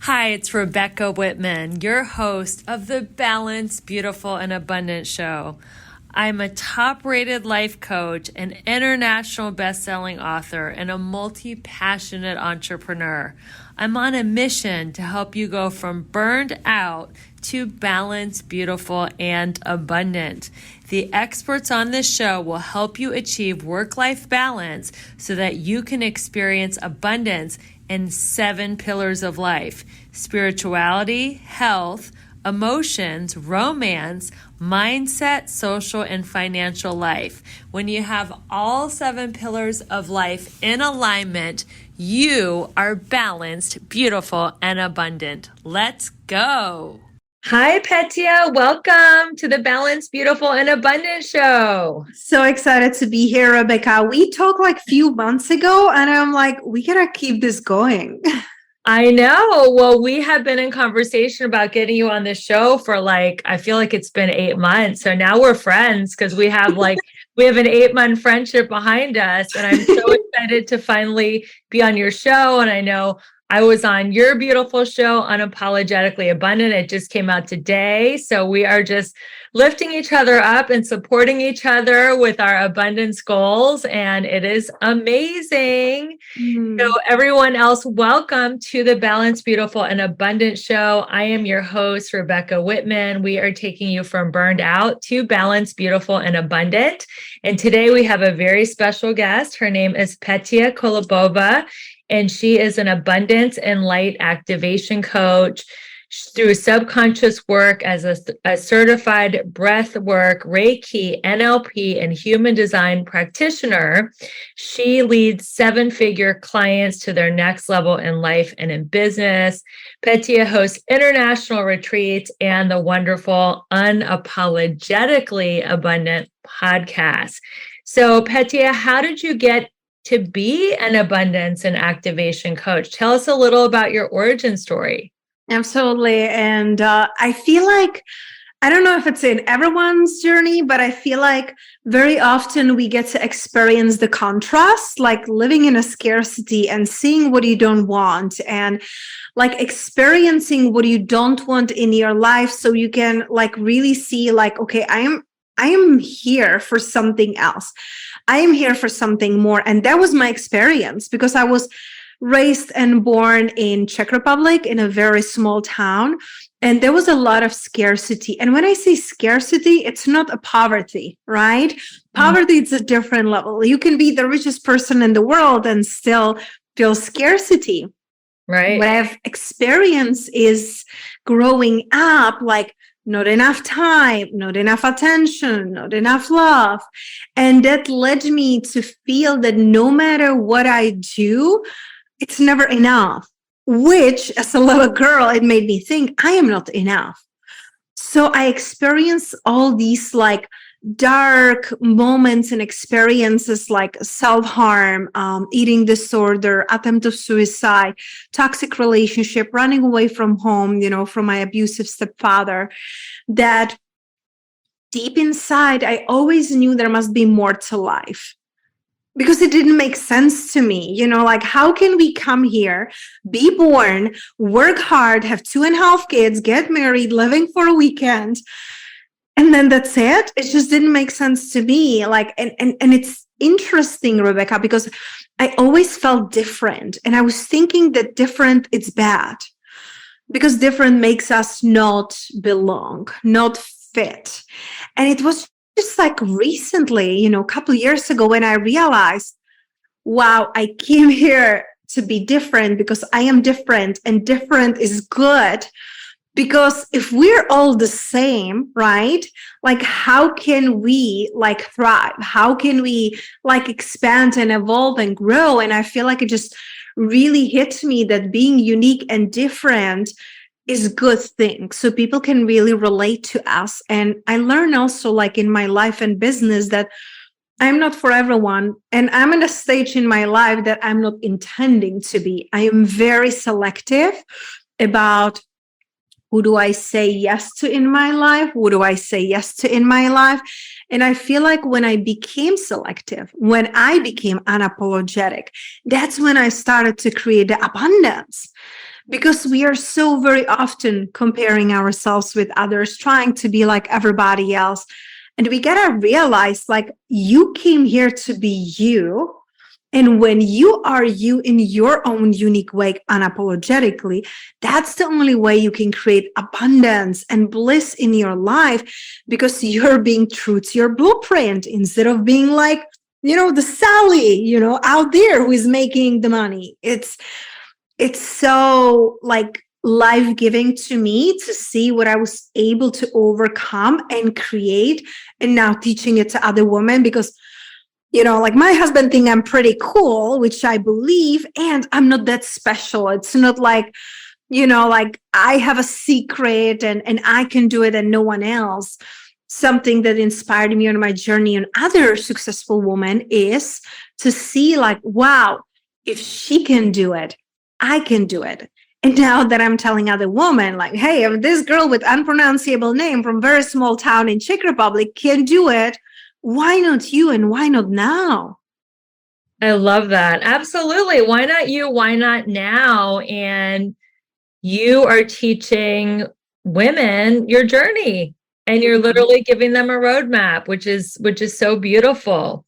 Hi, it's Rebecca Whitman, your host of the Balanced, Beautiful, and Abundant show. I'm a top-rated life coach, an international best-selling author, and a multi-passionate entrepreneur. I'm on a mission to help you go from burned out to balanced, beautiful, and abundant. The experts on this show will help you achieve work-life balance so that you can experience abundance in 7 pillars of life: spirituality, health, emotions, romance, mindset, social, and financial life. When you have all 7 pillars of life in alignment, you are balanced, beautiful, and abundant. Let's go. Hi, Petia. Welcome to the Balanced, Beautiful, and Abundant show. So excited to be here, Rebecca. We talked like a few months ago, and I'm like, we gotta keep this going. I know. Well, we have been in conversation about getting you on the show for I feel like it's been 8 months. So now we're friends because we have an 8-month friendship behind us. And I'm so excited to finally be on your show. And I know I was on your beautiful show, Unapologetically Abundant. It just came out today. So we are just lifting each other up and supporting each other with our abundance goals. And it is amazing. So everyone else, welcome to the Balanced, Beautiful, and Abundant show. I am your host, Rebecca Whitman. We are taking you from burned out to balanced, beautiful, and abundant. And today we have a very special guest. Her name is Petia Kolibova, and she is an abundance and light activation coach. Through subconscious work as a certified breathwork, reiki, NLP, and human design practitioner, she leads 7-figure clients to their next level in life and in business. Petia hosts international retreats and the wonderful Unapologetically Abundant podcast. So, Petia, how did you get to be an abundance and activation coach? Tell us a little about your origin story. Absolutely. And I feel like, I don't know if it's in everyone's journey, but I feel like very often we get to experience the contrast, like living in a scarcity and seeing what you don't want, and experiencing what you don't want in your life, so you can really see okay, I am here for something else. I am here for something more. And that was my experience because I was raised and born in Czech Republic in a very small town. And there was a lot of scarcity. And when I say scarcity, it's not a poverty, right? Poverty is a different level. You can be the richest person in the world and still feel scarcity. Right. What I've experienced is growing up, not enough time, not enough attention, not enough love. And that led me to feel that no matter what I do, it's never enough, which as a little girl, it made me think I am not enough. So I experienced all these dark moments and experiences like self-harm, eating disorder, attempt of suicide, toxic relationship, running away from home, from my abusive stepfather, that deep inside, I always knew there must be more to life. Because it didn't make sense to me, how can we come here, be born, work hard, have 2.5 kids, get married, living for a weekend, and then that's it? It just didn't make sense to me. And it's interesting, Rebecca, because I always felt different. And I was thinking that different is bad because different makes us not belong, not fit. And it was just recently, a couple of years ago, when I realized, wow, I came here to be different because I am different, and different is good. Because if we're all the same, right? How can we thrive? How can we expand and evolve and grow? And I feel like it just really hit me that being unique and different is a good thing. So people can really relate to us. And I learned also in my life and business that I'm not for everyone. And I'm in a stage in my life that I'm not intending to be. I am very selective about who do I say yes to in my life? Who do I say yes to in my life? And I feel like when I became selective, when I became unapologetic, that's when I started to create the abundance. because we are so very often comparing ourselves with others, trying to be like everybody else. And we got to realize, like, you came here to be you. And when you are you in your own unique way, unapologetically, that's the only way you can create abundance and bliss in your life, because you're being true to your blueprint instead of being like, the Sally, out there who is making the money. It's so like life-giving to me to see what I was able to overcome and create, and now teaching it to other women, because like my husband thinks I'm pretty cool, which I believe, and I'm not that special. It's not like, like I have a secret and I can do it and no one else. Something that inspired me on my journey and other successful women is to see like, wow, if she can do it, I can do it. And now that I'm telling other women, like, hey, if this girl with unpronounceable name from very small town in Czech Republic can do it, why not you, and why not now? I love that. Absolutely. Why not you? Why not now? And you are teaching women your journey, and you're literally giving them a roadmap, which is so beautiful.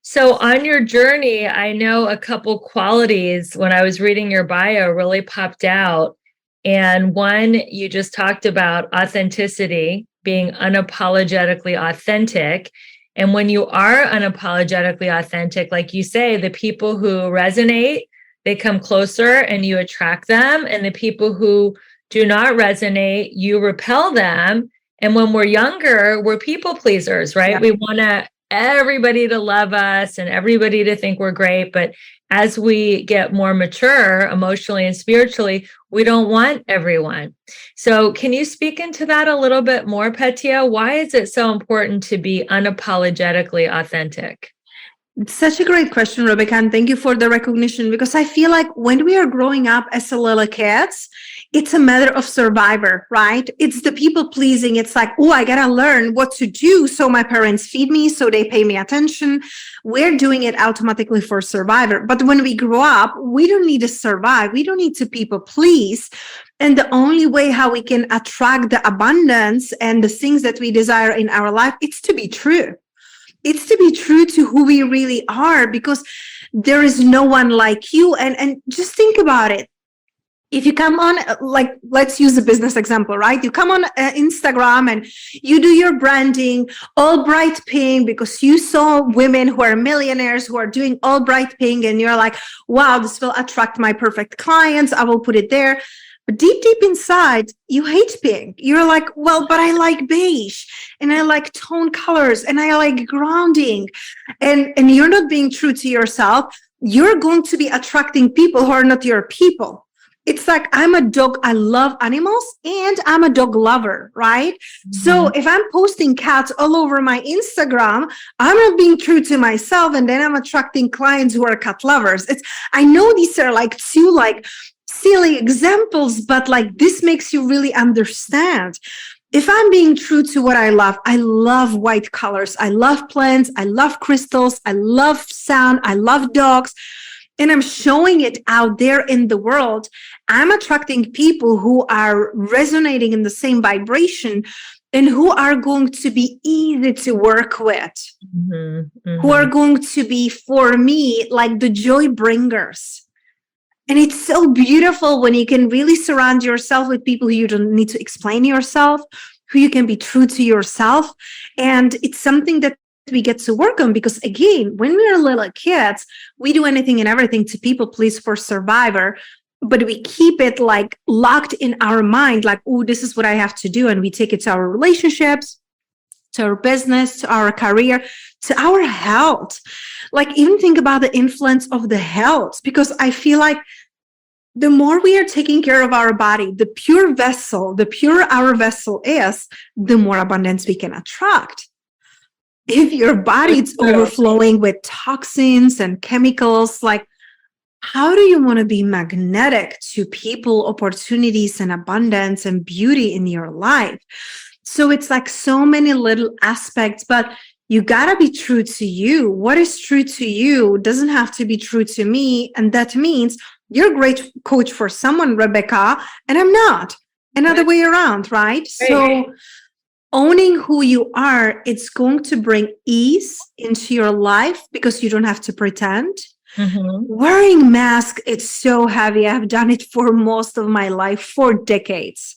So on your journey, I know a couple qualities when I was reading your bio really popped out. And one, you just talked about authenticity, being unapologetically authentic. And when you are unapologetically authentic, like you say, the people who resonate, they come closer and you attract them. And the people who do not resonate, you repel them. And when we're younger, we're people pleasers, right? Yeah. We want everybody to love us and everybody to think we're great. But as we get more mature emotionally and spiritually, we don't want everyone. So can you speak into that a little bit more, Petia? Why is it so important to be unapologetically authentic? It's such a great question, Rebecca, and thank you for the recognition, because I feel like when we are growing up as little kids, it's a matter of survivor, right? It's the people pleasing. It's like, oh, I got to learn what to do so my parents feed me, so they pay me attention. We're doing it automatically for survivor. But when we grow up, we don't need to survive. We don't need to people please. And the only way how we can attract the abundance and the things that we desire in our life, it's to be true. It's to be true to who we really are, because there is no one like you. And just think about it. If you come on, like, let's use a business example, right? You come on Instagram and you do your branding, all bright pink, because you saw women who are millionaires who are doing all bright pink. And you're like, wow, this will attract my perfect clients. I will put it there. But deep inside, you hate pink. You're like, well, but I like beige and I like tone colors and I like grounding. And you're not being true to yourself. You're going to be attracting people who are not your people. It's like, I'm a dog. I love animals and I'm a dog lover, right? Mm-hmm. So if I'm posting cats all over my Instagram, I'm not being true to myself. And then I'm attracting clients who are cat lovers. I know these are like two like silly examples, but like this makes you really understand. If I'm being true to what I love white colors. I love plants. I love crystals. I love sound. I love dogs. And I'm showing it out there in the world. I'm attracting people who are resonating in the same vibration and who are going to be easy to work with, who are going to be, for me, like the joy bringers. And it's so beautiful when you can really surround yourself with people who you don't need to explain yourself, who you can be true to yourself. And it's something that we get to work on, because again, when we are little kids, we do anything and everything to people please for survivor, but we keep it like locked in our mind, like, oh, this is what I have to do. And we take it to our relationships, to our business, to our career, to our health. Like, even think about the influence of the health, because I feel like the more we are taking care of our body, the purer our vessel is, the more abundance we can attract. If your body is overflowing with toxins and chemicals, like, how do you want to be magnetic to people, opportunities, and abundance and beauty in your life? So it's like so many little aspects, but you got to be true to you. What is true to you doesn't have to be true to me. And that means You're a great coach for someone, Rebecca, and I'm not. Another way around, right? So owning who you are, it's going to bring ease into your life because you don't have to pretend. Wearing masks, it's so heavy. I've done it for most of my life, for decades.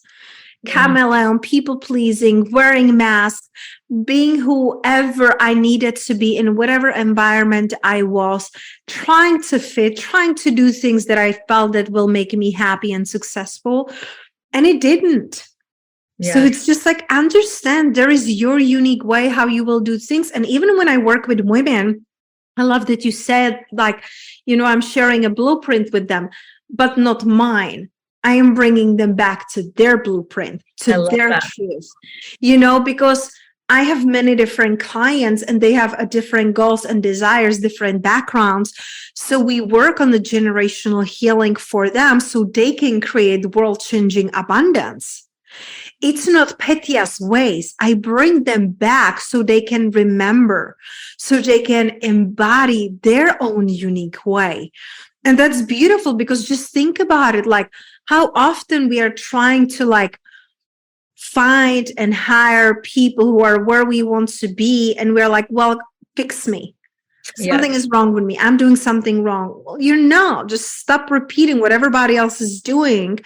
Chameleon, people pleasing, wearing masks, being whoever I needed to be in whatever environment I was, trying to fit, trying to do things that I felt that will make me happy and successful. And it didn't. So it's just like, understand there is your unique way how you will do things. And even when I work with women, I love that you said, like, you know, I'm sharing a blueprint with them, but not mine. I am bringing them back to their blueprint, to their truth, you know, because I have many different clients and they have a different goals and desires, different backgrounds. So we work on the generational healing for them so they can create world-changing abundance. It's not Petia's ways. I bring them back so they can remember, so they can embody their own unique way. And that's beautiful because just think about it, like how often we are trying to like find and hire people who are where we want to be. And we're like, well, fix me. Something is wrong with me. I'm doing something wrong. Well, you're not. Just stop repeating what everybody else is doing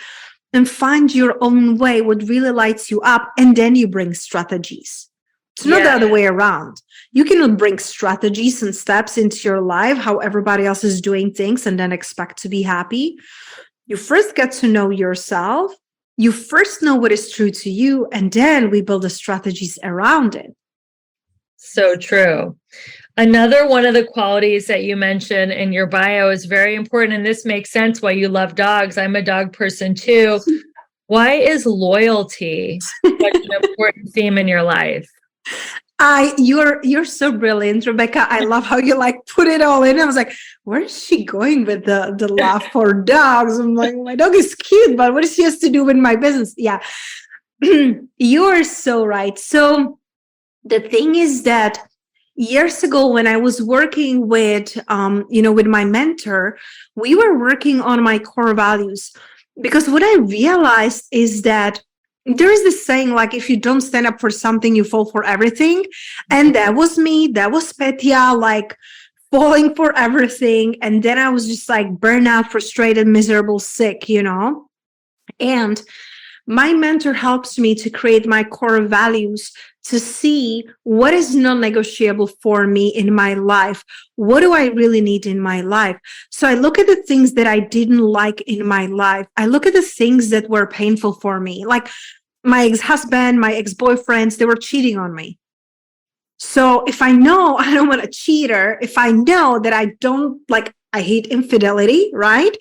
and find your own way, what really lights you up. And then you bring strategies. It's not the other way around. You cannot bring strategies and steps into your life, how everybody else is doing things, and then expect to be happy. You first get to know yourself. You first know what is true to you, and then we build the strategies around it. So true. Another one of the qualities that you mentioned in your bio is very important, and this makes sense why you love dogs. I'm a dog person too. Why is loyalty such an important theme in your life? You're so brilliant, Rebecca. I love how you like put it all in. I was like, where is she going with the love for dogs? I'm like, my dog is cute, but what does she has to do with my business? Yeah, you are so right. So the thing is that years ago, when I was working with, with my mentor, we were working on my core values, because what I realized is that there is this saying, like, if you don't stand up for something, you fall for everything. And that was me. That was Petia, like falling for everything. And then I was just like burnout, frustrated, miserable, sick, you know. And my mentor helps me to create my core values, to see what is non-negotiable for me in my life. What do I really need in my life? So I look at the things that I didn't like in my life. I look at the things that were painful for me. Like my ex-husband, my ex-boyfriends, they were cheating on me. So if I know I don't want a cheater, if I know that I don't like, I hate infidelity, right?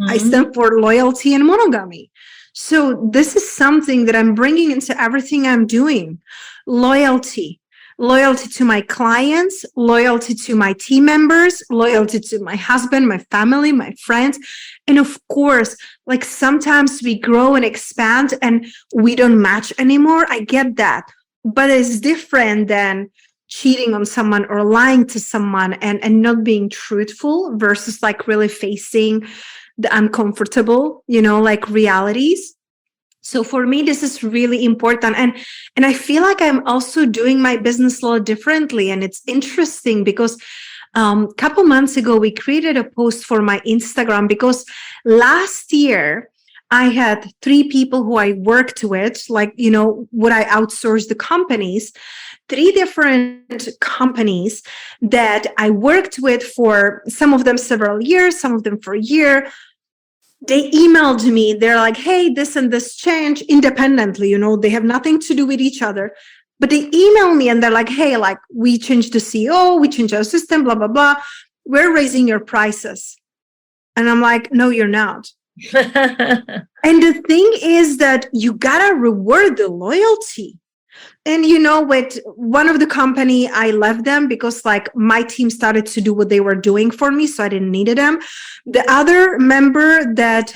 I stand for loyalty and monogamy. So this is something that I'm bringing into everything I'm doing. Loyalty to my clients, loyalty to my team members, loyalty to my husband, my family, my friends. And of course, like sometimes we grow and expand and we don't match anymore. I get that. But it's different than cheating on someone or lying to someone and not being truthful versus like really facing the uncomfortable, like realities. So for me, this is really important. And I feel like I'm also doing my business a little differently. And it's interesting because a couple months ago, we created a post for my Instagram because last year, I had 3 people who I worked with, like, what I outsourced the companies, 3 different companies that I worked with for some of them several years, some of them for a year. They emailed me. They're like, hey, this and this change independently, they have nothing to do with each other. But they email me and they're like, hey, like we changed the CEO, we changed our system, blah, blah, blah. We're raising your prices. And I'm like, no, you're not. And the thing is that you gotta reward the loyalty. And with one of the company, I left them because like my team started to do what they were doing for me, so I didn't need them. The other member that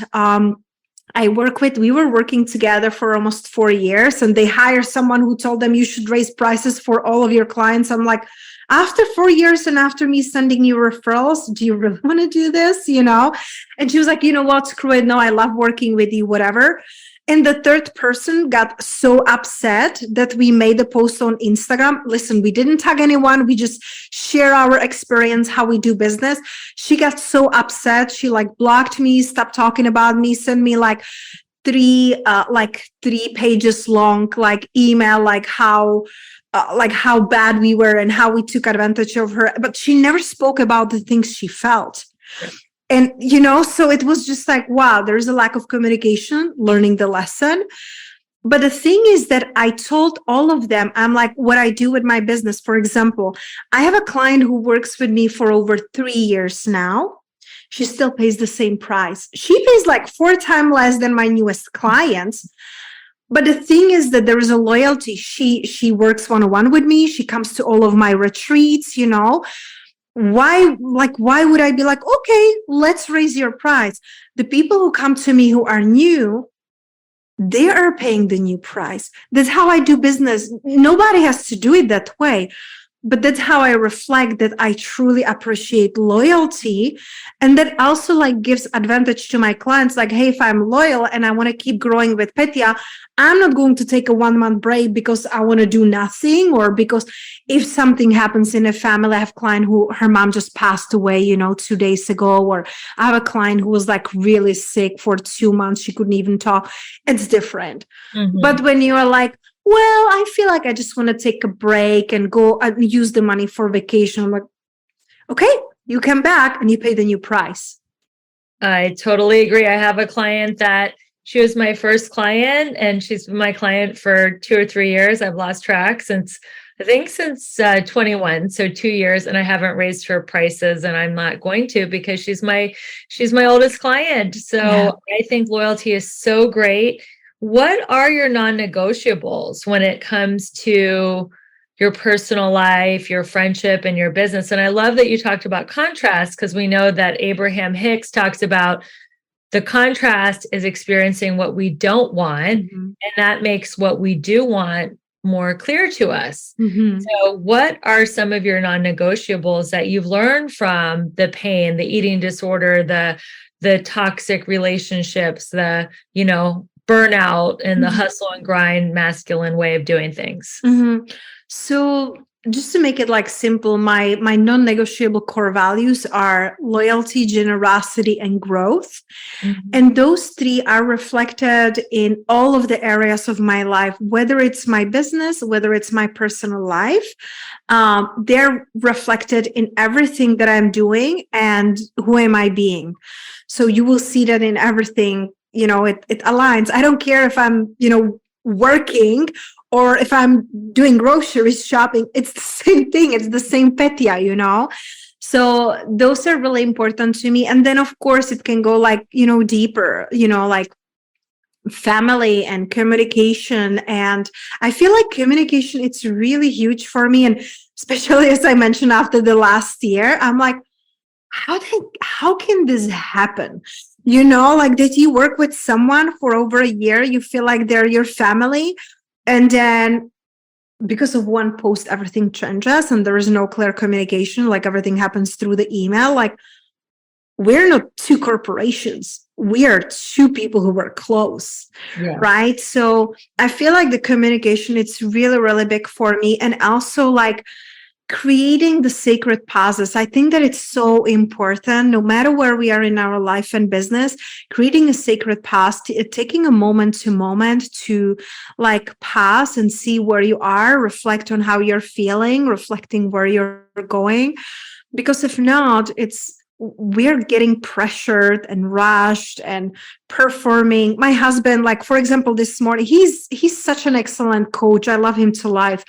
I work with, we were working together for almost 4 years, and they hire someone who told them you should raise prices for all of your clients. I'm like, after 4 years and after me sending you referrals, do you really want to do this? And she was like, you know what, screw it. No, I love working with you, whatever. And the third person got so upset that we made a post on Instagram. Listen, we didn't tag anyone. We just share our experience, how we do business. She got so upset. She blocked me, stopped talking about me, sent me three pages long, email, how bad we were and how we took advantage of her. But she never spoke about the things she felt. And, so it was just wow, there's a lack of communication, learning the lesson. But the thing is that I told all of them, I'm like, what I do with my business. For example, I have a client who works with me for over 3 years now. She still pays the same price. She pays 4 times less than my newest clients. But the thing is that there is a loyalty. She works one-on-one with me. She comes to all of my retreats, Why would I be okay, let's raise your price? The people who come to me who are new, they are paying the new price. That's how I do business. Nobody has to do it that way. But that's how I reflect that I truly appreciate loyalty. And that also gives advantage to my clients. Hey, if I'm loyal and I want to keep growing with Petia, I'm not going to take a 1-month break because I want to do nothing, or because if something happens in a family. I have a client who her mom just passed away, 2 days ago, or I have a client who was really sick for 2 months. She couldn't even talk. It's different. Mm-hmm. But when you are well, I feel I just want to take a break and go and use the money for vacation. I'm like, okay, you come back and you pay the new price. I totally agree. I have a client that she was my first client, and she's been my client for 2 or 3 years. I've lost track since 21, so 2 years, and I haven't raised her prices, and I'm not going to, because she's my oldest client. So yeah. I think loyalty is so great. What are your non-negotiables when it comes to your personal life, your friendship, and your business? And I love that you talked about contrast, because we know that Abraham Hicks talks about the contrast is experiencing what we don't want, mm-hmm. and that makes what we do want more clear to us. Mm-hmm. So what are some of your non-negotiables that you've learned from the pain, the eating disorder, the toxic relationships, the, burnout, and the hustle and grind masculine way of doing things? Mm-hmm. So just to make it simple, my non-negotiable core values are loyalty, generosity, and growth. Mm-hmm. And those 3 are reflected in all of the areas of my life, whether it's my business, whether it's my personal life. They're reflected in everything that I'm doing and who am I being. So you will see that in everything. It aligns. I don't care if I'm, working or if I'm doing groceries, shopping. It's the same thing. It's the same Petia, So those are really important to me. And then, of course, it can go deeper, family and communication. And I feel communication, it's really huge for me. And especially, as I mentioned, after the last year, I'm how can this happen? That you work with someone for over a year, you feel they're your family. And then because of one post, everything changes and there is no clear communication, everything happens through the email. We're not 2 corporations. We are 2 people who were close, yeah. Right? So I feel the communication, it's really, really big for me. And also creating the sacred pauses. I think that it's so important, no matter where we are in our life and business, creating a sacred pause, taking a moment to pause and see where you are, reflect on how you're feeling, reflecting where you're going. Because if not, we're getting pressured and rushed and performing. My husband, for example, this morning, he's such an excellent coach. I love him to life.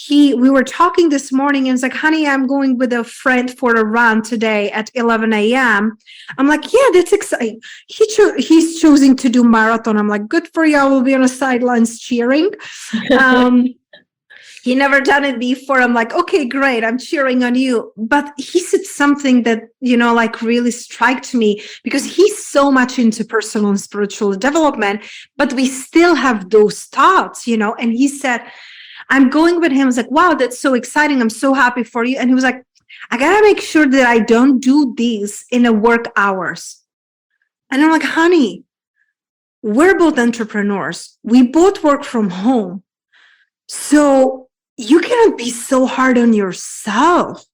We were talking this morning and it's honey, I'm going with a friend for a run today at 11 a.m. I'm yeah, that's exciting. He's choosing to do marathon. I'm good for you. I will be on the sidelines cheering. He never done it before. I'm like, okay, great. I'm cheering on you. But he said something that, like really struck me, because he's so much into personal and spiritual development, but we still have those thoughts, and he said, I'm going with him. I was like, wow, that's so exciting. I'm so happy for you. And he was like, I got to make sure that I don't do these in the work hours. And I'm like, honey, we're both entrepreneurs. We both work from home. So you cannot be so hard on yourself.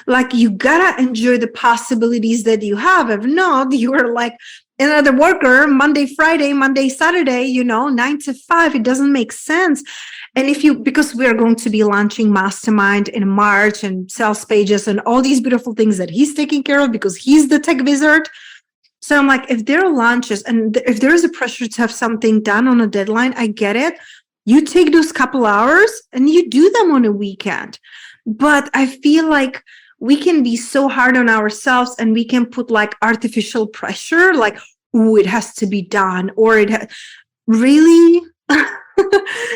Like, you gotta enjoy the possibilities that you have. If not, you are like another worker, Monday, Friday, Monday, Saturday, 9 to 5. It doesn't make sense. And because we are going to be launching Mastermind in March, and sales pages and all these beautiful things that he's taking care of because he's the tech wizard. So I'm like, if there are launches and if there is a pressure to have something done on a deadline, I get it. You take those couple hours and you do them on a weekend. But I feel like we can be so hard on ourselves, and we can put like artificial pressure, like, oh, it has to be done, or really.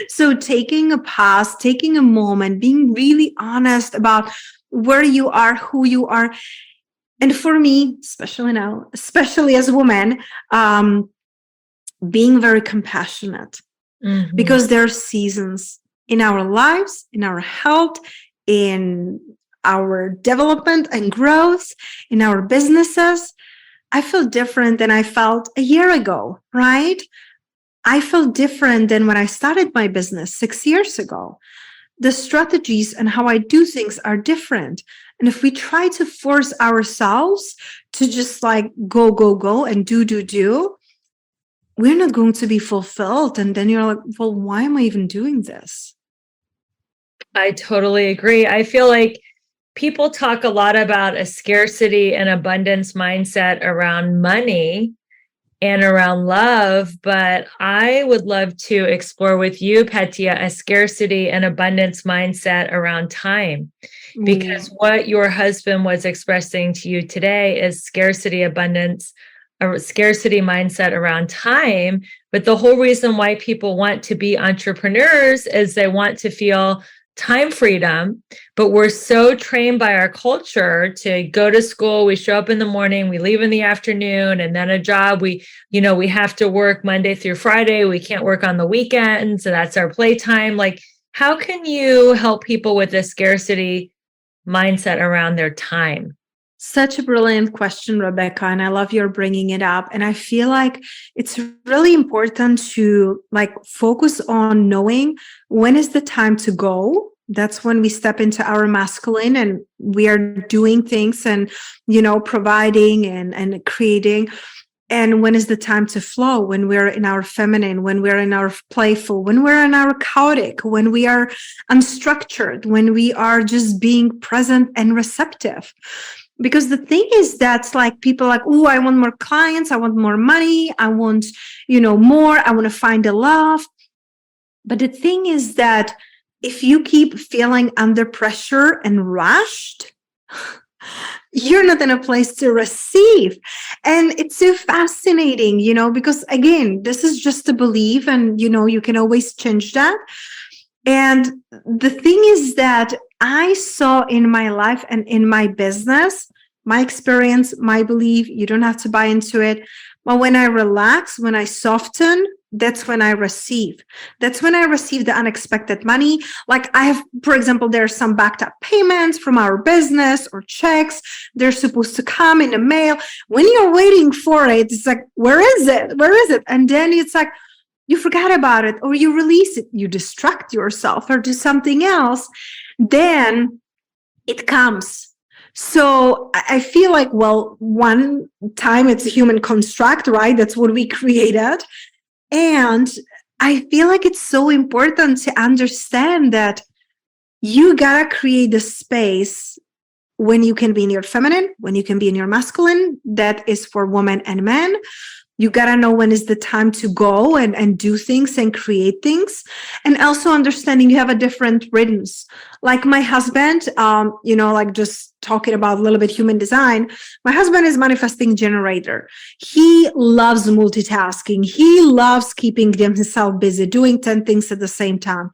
So taking a pause, taking a moment, being really honest about where you are, who you are. And for me, especially now, especially as a woman, being very compassionate. Mm-hmm. Because there are seasons in our lives, in our health, in our development and growth, in our businesses. I feel different than I felt a year ago, right? I feel different than when I started my business 6 years ago. The strategies and how I do things are different. And if we try to force ourselves to just like go and do, we're not going to be fulfilled. And then you're like, well, why am I even doing this? I totally agree. I feel like people talk a lot about a scarcity and abundance mindset around money and around love, but I would love to explore with you, Petia, a scarcity and abundance mindset around time. Because what your husband was expressing to you today is scarcity, abundance, a scarcity mindset around time. But the whole reason why people want to be entrepreneurs is they want to feel time freedom, but we're so trained by our culture to go to school. We show up in the morning, we leave in the afternoon, and then a job. We have to work Monday through Friday. We can't work on the weekends. So that's our playtime. Like, how can you help people with this scarcity mindset around their time? Such a brilliant question, Rebecca, and I love your bringing it up. And I feel like it's really important to like focus on knowing when is the time to go. That's when we step into our masculine and we are doing things and, providing and creating. And when is the time to flow? When we're in our feminine, when we're in our playful, when we're in our chaotic, when we are unstructured, when we are just being present and receptive. Because the thing is that's like people like, oh, I want more clients. I want more money. I want, more. I want to find a love. But the thing is that if you keep feeling under pressure and rushed, you're not in a place to receive. And it's so fascinating, because again, this is just a belief and, you can always change that. And the thing is that I saw in my life and in my business, my experience, my belief, you don't have to buy into it. But when I relax, when I soften, that's when I receive. That's when I receive the unexpected money. Like I have, for example, there are some backed up payments from our business or checks. They're supposed to come in the mail. When you're waiting for it, it's like, where is it? Where is it? And then it's like, you forgot about it, or you release it, you distract yourself or do something else, then it comes. So I feel like, well, one time it's a human construct, right? That's what we created. And I feel like it's so important to understand that you gotta create the space when you can be in your feminine, when you can be in your masculine. That is for women and men. You got to know when is the time to go and do things and create things. And also understanding you have a different rhythms. Like my husband, like just talking about a little bit human design, my husband is manifesting generator. He loves multitasking. He loves keeping himself busy, doing 10 things at the same time.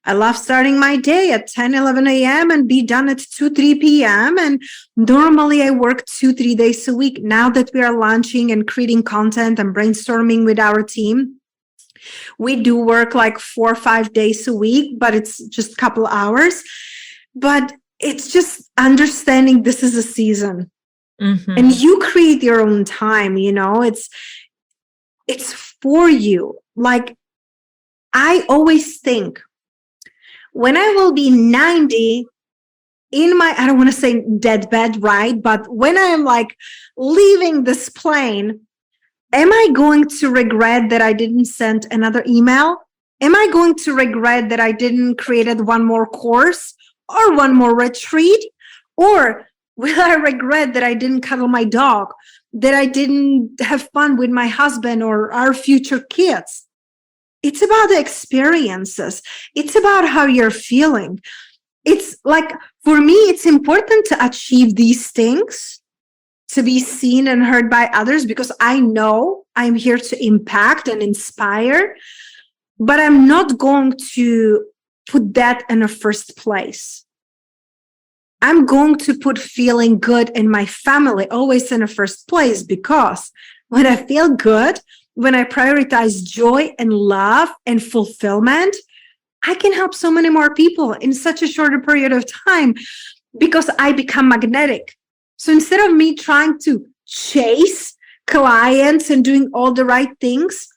I love starting my day at 10, 11 a.m. and be done at 2, 3 p.m. And normally I work 2, 3 days a week. Now that we are launching and creating content and brainstorming with our team, we do work like 4 or 5 days a week, but it's just a couple hours. But it's just understanding this is a season. Mm-hmm. And you create your own time, it's for you. Like, I always think when I will be 90 in my, I don't want to say deathbed, right? But when I'm like leaving this plane, am I going to regret that I didn't send another email? Am I going to regret that I didn't create one more course or one more retreat? Or will I regret that I didn't cuddle my dog, that I didn't have fun with my husband or our future kids? It's about the experiences. It's about how you're feeling. It's like, for me, it's important to achieve these things, to be seen and heard by others, because I know I'm here to impact and inspire, but I'm not going to put that in a first place. I'm going to put feeling good in my family always in a first place, because when I feel good, when I prioritize joy and love and fulfillment, I can help so many more people in such a shorter period of time, because I become magnetic. So instead of me trying to chase clients and doing all the right things,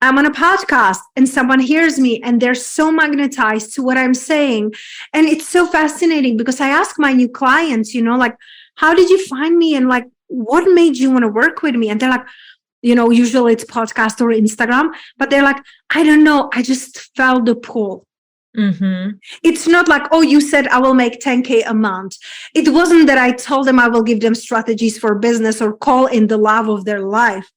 I'm on a podcast and someone hears me and they're so magnetized to what I'm saying. And it's so fascinating, because I ask my new clients, like, how did you find me? And like, what made you want to work with me? And they're like, usually it's podcast or Instagram, but they're like, I don't know. I just felt the pull. Mm-hmm. It's not like, oh, you said I will make 10K a month. It wasn't that I told them I will give them strategies for business or call in the love of their life.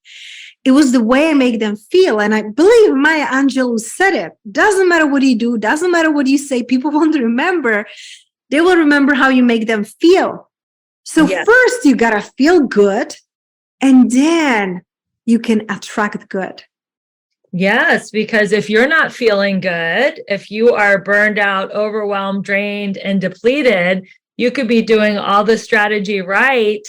It was the way I make them feel. And I believe Maya Angelou said it. Doesn't matter what you do. Doesn't matter what you say. People won't remember. They will remember how you make them feel. So First you got to feel good, and then you can attract good. Yes, because if you're not feeling good, if you are burned out, overwhelmed, drained, and depleted, you could be doing all the strategy right.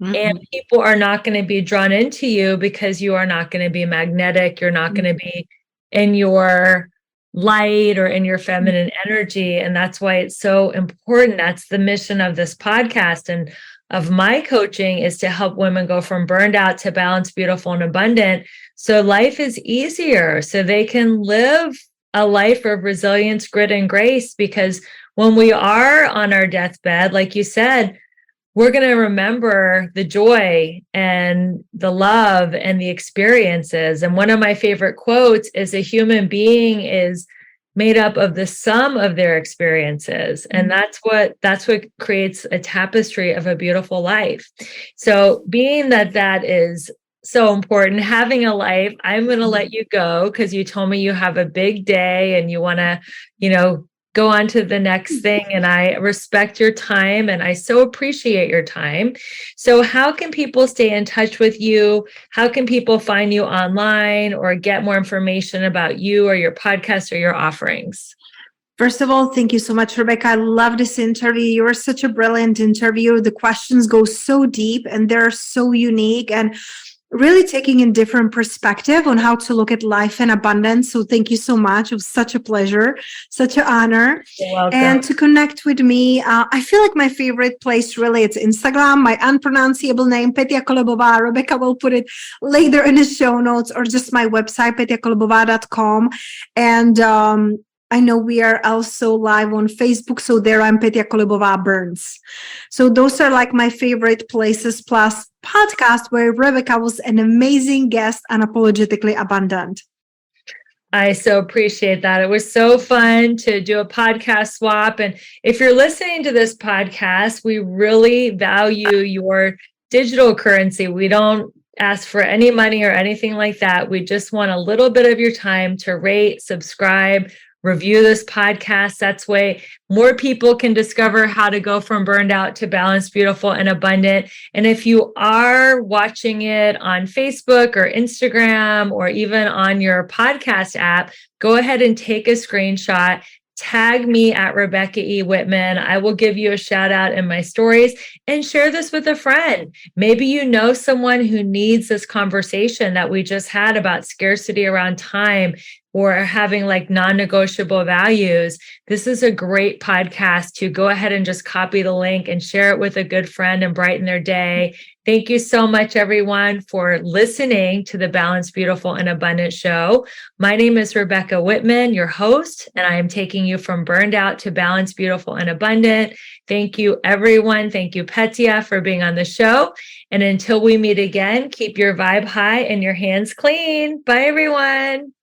Mm-hmm. And people are not going to be drawn into you, because you are not going to be magnetic. You're not going to be in your light or in your feminine energy. And that's why it's so important. That's the mission of this podcast and of my coaching, is to help women go from burned out to balanced, beautiful, and abundant. So life is easier, so they can live a life of resilience, grit, and grace. Because when we are on our deathbed, like you said, we're going to remember the joy and the love and the experiences. And one of my favorite quotes is, a human being is made up of the sum of their experiences. And that's what creates a tapestry of a beautiful life. So being that is so important, having a life, I'm going to let you go, because you told me you have a big day and you want to, go on to the next thing. And I respect your time and I so appreciate your time. So how can people stay in touch with you? How can people find you online or get more information about you or your podcast or your offerings? First of all, thank you so much, Rebecca. I love this interview. You are such a brilliant interviewer. The questions go so deep and they're so unique, and really taking a different perspective on how to look at life and abundance. So thank you so much. It was such a pleasure, such an honor. You're welcome. And to connect with me, I feel like my favorite place really, it's Instagram, my unpronounceable name, Petia Kolibova. Rebecca will put it later in the show notes, or just my website, petiakolibova.com. And I know we are also live on Facebook. So there I'm Petia Kolibova Burns. So those are like my favorite places, plus podcast where Rebecca was an amazing guest, Unapologetically Abundant. I so appreciate that. It was so fun to do a podcast swap. And if you're listening to this podcast, we really value your digital currency. We don't ask for any money or anything like that. We just want a little bit of your time to rate, subscribe, review this podcast. That's way more people can discover how to go from burned out to balanced, beautiful, and abundant. And if you are watching it on Facebook or Instagram or even on your podcast app, go ahead and take a screenshot. tag me at Rebecca E. Whitman. I will give you a shout out in my stories, and share this with a friend. Maybe you know someone who needs this conversation that we just had about scarcity around time, or having like non-negotiable values. This is a great podcast to go ahead and just copy the link and share it with a good friend and brighten their day. Thank you so much, everyone, for listening to the Balanced, Beautiful, and Abundant show. My name is Rebecca Whitman, your host, and I am taking you from burned out to balanced, beautiful, and abundant. Thank you, everyone. Thank you, Petia, for being on the show. And until we meet again, keep your vibe high and your hands clean. Bye, everyone.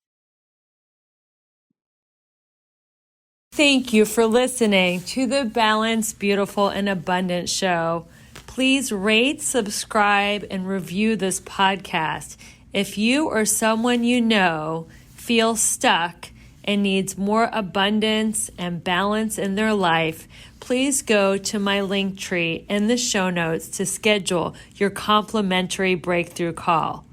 Thank you for listening to the Balanced, Beautiful, and Abundant show. Please rate, subscribe, and review this podcast. If you or someone you know feels stuck and needs more abundance and balance in their life, please go to my link tree in the show notes to schedule your complimentary breakthrough call.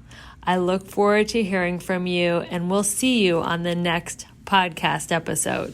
I look forward to hearing from you, and we'll see you on the next podcast episode.